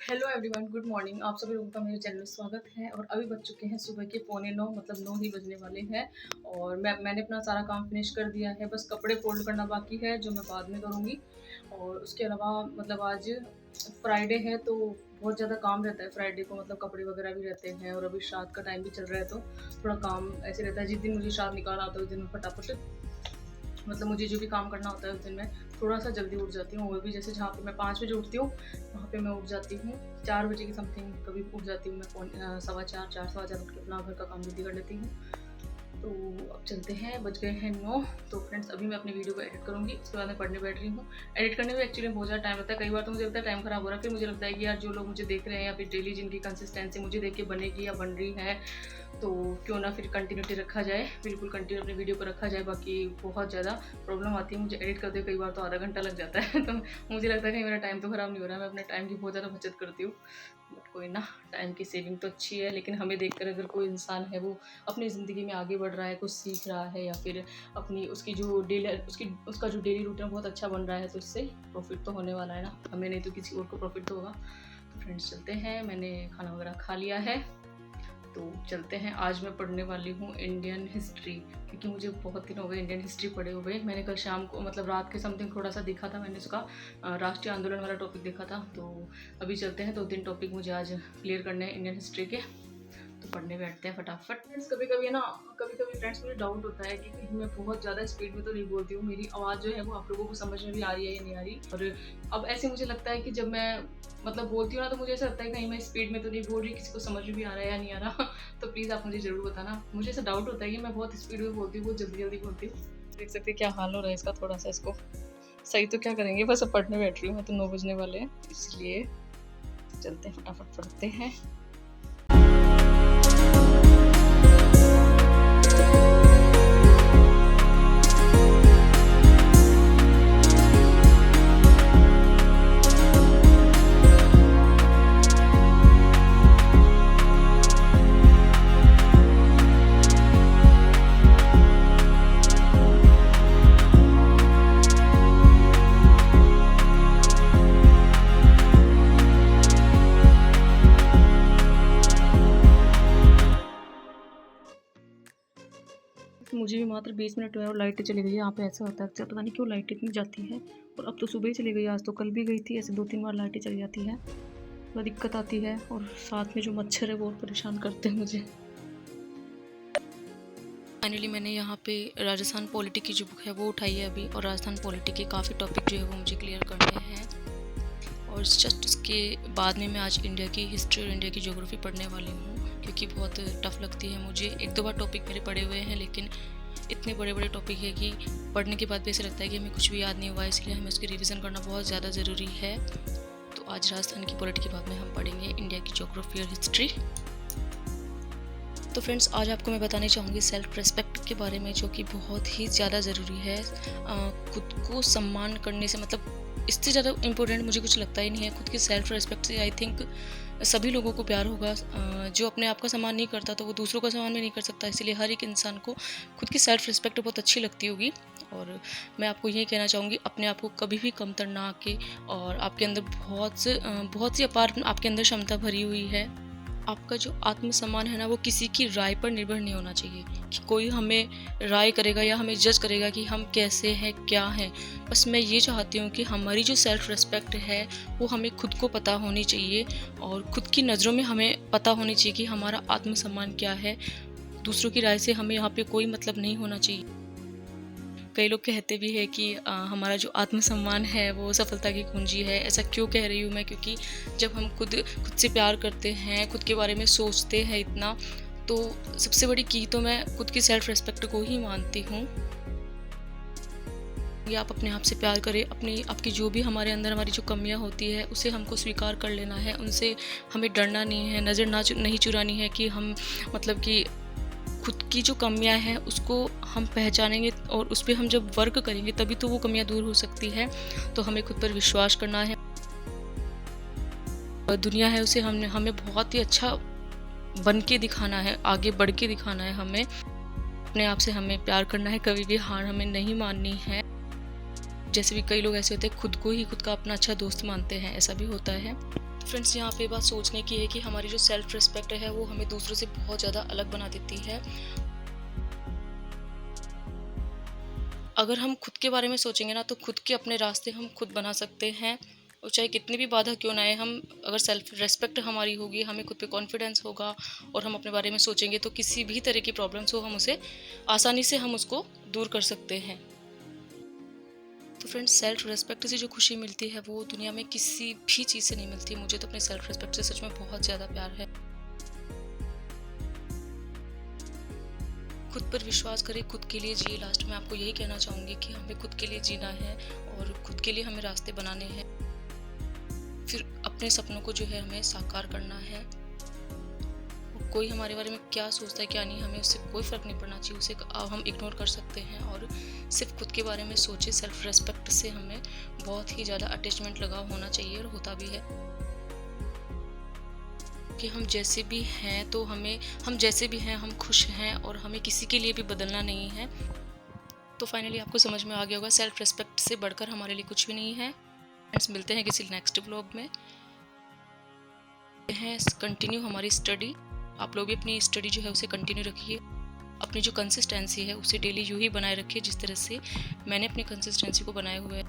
Hello everyone, good morning. आप सभी लोगों का मेरे चैनल में स्वागत है। और अभी बज चुके हैं सुबह के 8:45, मतलब 9 ही बजने वाले हैं। और मैंने अपना सारा काम फिनिश कर दिया है। बस कपड़े फोल्ड करना बाकी है, जो मैं बाद में करूँगी। और उसके अलावा मतलब आज फ्राइडे है तो बहुत ज़्यादा काम रहता है फ्राइडे को, मतलब कपड़े वगैरह भी रहते हैं। और अभी श्राद्ध का टाइम भी चल रहा है तो थोड़ा काम ऐसे रहता है। जिस दिन मुझे श्राद्ध निकालना होता है उस दिन मैं फटाफट, मतलब मुझे जो भी काम करना होता है उस दिन मैं थोड़ा सा जल्दी उठ जाती हूँ। वो भी जैसे जहाँ पे मैं 5 बजे उठती हूँ वहाँ पे मैं उठ जाती हूँ 4 बजे की समथिंग, कभी उठ जाती हूँ मैं 4:15 4 उठ के अपना घर का काम जल्दी कर लेती हूँ। तो अब चलते हैं, बज गए हैं 9। तो फ्रेंड्स अभी मैं अपनी वीडियो को एडिट करूँगी, उसके बाद मैं पढ़ने बैठ रही हूँ। एडिट करने में एक्चुअली बहुत ज़्यादा टाइम लगता है। कई बार तो मुझे लगता है टाइम ख़राब हो रहा है, फिर मुझे लगता है कि यार जो लोग मुझे देख रहे हैं या फिर डेली जिनकी कंसिस्टेंसी मुझे देख के बनेगी या बन रही है, तो क्यों ना फिर कंटिन्यूटी रखा जाए, बिल्कुल कंटिन्यू अपनी वीडियो को रखा जाए। बाकी बहुत ज़्यादा प्रॉब्लम आती है मुझे एडिट करते हुए, कई बार तो आधा घंटा लग जाता है तो मुझे लगता है कि मेरा टाइम तो ख़राब नहीं हो रहा है, मैं अपने टाइम की बहुत ज़्यादा बचत करती हूँ। बट कोई ना, टाइम की सेविंग तो अच्छी है। लेकिन हमें देखकर अगर कोई इंसान है वो अपनी ज़िंदगी में आगे बढ़ रहा है, कुछ सीख रहा है, या फिर अपनी उसकी जो डेली उसका जो डेली रूटीन बहुत अच्छा बन रहा है, तो इससे प्रॉफिट तो होने वाला है ना, हमें नहीं तो किसी और को प्रॉफिट तो होगा। तो फ्रेंड्स चलते हैं, मैंने खाना वगैरह खा लिया है तो चलते हैं। आज मैं पढ़ने वाली हूँ इंडियन हिस्ट्री, क्योंकि मुझे बहुत दिन हो गए इंडियन हिस्ट्री पढ़े हुए। मैंने कल शाम को, मतलब रात के समथिंग थोड़ा सा देखा था, मैंने उसका राष्ट्रीय आंदोलन वाला टॉपिक देखा था। तो अभी चलते हैं, 2-3 टॉपिक मुझे आज क्लियर करने हैं इंडियन हिस्ट्री के, तो पढ़ने बैठते हैं फटाफट। फ्रेंड्स कभी कभी फ्रेंड्स मुझे डाउट होता है कि कहीं मैं बहुत ज़्यादा स्पीड में तो नहीं बोलती हूँ, मेरी आवाज़ जो है वो आप लोगों को समझ में भी आ रही है या नहीं आ रही। और अब ऐसे मुझे लगता है कि जब मैं मतलब बोलती हूँ ना, तो मुझे ऐसा लगता है कहीं मैं स्पीड में तो नहीं बोल रही, किसी को समझ में भी आ रहा है या नहीं आ रहा तो प्लीज़ आप मुझे ज़रूर बताना। मुझे ऐसा डाउट होता है कि मैं बहुत स्पीड में बोलती हूँ, बहुत जल्दी जल्दी बोलती हूँ। देख सकते क्या हाल हो रहा है इसका, थोड़ा सा इसको सही तो क्या करेंगे, बस अब पढ़ने बैठ रही हूँ मैं, तो 9 बजने वाले हैं, इसलिए चलते हैं फटाफट पढ़ते हैं। मुझे भी मात्र 20 मिनट हुआ और लाइटें चली गई है। यहाँ पे ऐसा होता है, पता नहीं क्यों लाइट इतनी जाती है। और अब तो सुबह ही चली गई, आज तो कल भी गई थी। ऐसे 2-3 बार लाइटें चली जाती है, थोड़ा दिक्कत आती है। और साथ में जो मच्छर है वो परेशान करते हैं मुझे। फाइनली मैंने यहाँ पे राजस्थान पॉलिटी की जो बुक है वो उठाई है अभी, और राजस्थान पॉलिटी के काफ़ी टॉपिक जो है वो मुझे क्लियर करने हैं। और जस्ट उसके बाद में मैं आज इंडिया की हिस्ट्री और इंडिया की ज्योग्राफी पढ़ने वाली हूँ, क्योंकि बहुत टफ लगती है मुझे। 1-2 बार टॉपिक मेरे पढ़े हुए हैं, लेकिन इतने बड़े बड़े टॉपिक है कि पढ़ने के बाद भी ऐसा लगता है कि हमें कुछ भी याद नहीं हुआ, इसलिए हमें उसकी रिवीजन करना बहुत ज़्यादा ज़रूरी है। तो आज राजस्थान की पॉलिटी के बाद में हम पढ़ेंगे इंडिया की ज्योग्राफी और हिस्ट्री। तो फ्रेंड्स आज आपको मैं बताने चाहूँगी सेल्फ रिस्पेक्ट के बारे में, जो कि बहुत ही ज़्यादा ज़रूरी है। खुद को सम्मान करने से, मतलब इससे ज़्यादा इम्पोर्टेंट मुझे कुछ लगता ही नहीं है। खुद की सेल्फ रिस्पेक्ट से आई थिंक सभी लोगों को प्यार होगा। जो अपने आप का सम्मान नहीं करता तो वो दूसरों का सम्मान भी नहीं कर सकता। इसीलिए हर एक इंसान को खुद की सेल्फ रिस्पेक्ट बहुत अच्छी लगती होगी। और मैं आपको यही कहना चाहूँगी, अपने आप को कभी भी कमतर ना आके, और आपके अंदर बहुत सी अपार आपके अंदर क्षमता भरी हुई है। आपका जो आत्मसम्मान है ना, वो किसी की राय पर निर्भर नहीं होना चाहिए कि कोई हमें राय करेगा या हमें जज करेगा कि हम कैसे हैं, क्या हैं। बस मैं ये चाहती हूँ कि हमारी जो सेल्फ रिस्पेक्ट है वो हमें खुद को पता होनी चाहिए, और खुद की नज़रों में हमें पता होनी चाहिए कि हमारा आत्मसम्मान क्या है। दूसरों की राय से हमें यहाँ पे कोई मतलब नहीं होना चाहिए। कई लोग कहते भी है कि हमारा जो आत्मसम्मान है वो सफलता की कुंजी है। ऐसा क्यों कह रही हूँ मैं? क्योंकि जब हम खुद से प्यार करते हैं, खुद के बारे में सोचते हैं इतना, तो सबसे बड़ी की तो मैं खुद की सेल्फ रिस्पेक्ट को ही मानती हूँ। कि आप अपने आप से प्यार करें, आपकी जो भी हमारे अंदर हमारी जो कमियां होती है उसे हमको स्वीकार कर लेना है। उनसे हमें डरना नहीं है, नज़र नहीं चुरानी है कि हम, मतलब कि खुद की जो कमियां हैं उसको हम पहचानेंगे और उस पर हम जब वर्क करेंगे तभी तो वो कमियां दूर हो सकती है। तो हमें खुद पर विश्वास करना है। दुनिया है उसे हमें बहुत ही अच्छा बन के दिखाना है, आगे बढ़ के दिखाना है। हमें अपने आप से हमें प्यार करना है, कभी भी हार हमें नहीं माननी है। जैसे भी कई लोग ऐसे होते हैं खुद को ही खुद का अपना अच्छा दोस्त मानते हैं, ऐसा भी होता है। फ्रेंड्स, यहाँ पे बात सोचने की है कि हमारी जो सेल्फ रिस्पेक्ट है वो हमें दूसरों से बहुत ज़्यादा अलग बना देती है। अगर हम खुद के बारे में सोचेंगे ना, तो खुद के अपने रास्ते हम खुद बना सकते हैं, और चाहे कितनी भी बाधा क्यों ना आए, हम अगर सेल्फ रिस्पेक्ट हमारी होगी, हमें खुद पे कॉन्फिडेंस होगा और हम अपने बारे में सोचेंगे, तो किसी भी तरह की प्रॉब्लम्स हो, हम उसे आसानी से हम उसको दूर कर सकते हैं। तो फ्रेंड्स, सेल्फ रिस्पेक्ट से जो खुशी मिलती है वो दुनिया में किसी भी चीज़ से नहीं मिलती। मुझे तो अपने सेल्फ रिस्पेक्ट से सच में बहुत ज़्यादा प्यार है। खुद पर विश्वास करें, खुद के लिए जिए। लास्ट में आपको यही कहना चाहूँगी कि हमें खुद के लिए जीना है और खुद के लिए हमें रास्ते बनाने हैं। फिर अपने सपनों को जो है हमें साकार करना है। कोई हमारे बारे में क्या सोचता है क्या नहीं, हमें उससे कोई फ़र्क नहीं पड़ना चाहिए। उसे हम इग्नोर कर सकते हैं और सिर्फ खुद के बारे में सोचें। सेल्फ रिस्पेक्ट से हमें बहुत ही ज़्यादा अटैचमेंट लगा होना चाहिए, और होता भी है कि हम जैसे भी हैं, तो हम जैसे भी हैं हम खुश हैं, और हमें किसी के लिए भी बदलना नहीं है। तो फाइनली आपको समझ में आ गया होगा, सेल्फ रिस्पेक्ट से बढ़कर हमारे लिए कुछ भी नहीं है। फ्रेंड्स, मिलते हैं किसी नेक्स्ट व्लॉग में। कंटिन्यू हमारी स्टडी। आप लोग भी अपनी स्टडी जो है उसे कंटिन्यू रखिए। अपनी जो कंसिस्टेंसी है उसे डेली यूँ ही बनाए रखिए, जिस तरह से मैंने अपनी कंसिस्टेंसी को बनाए हुए है।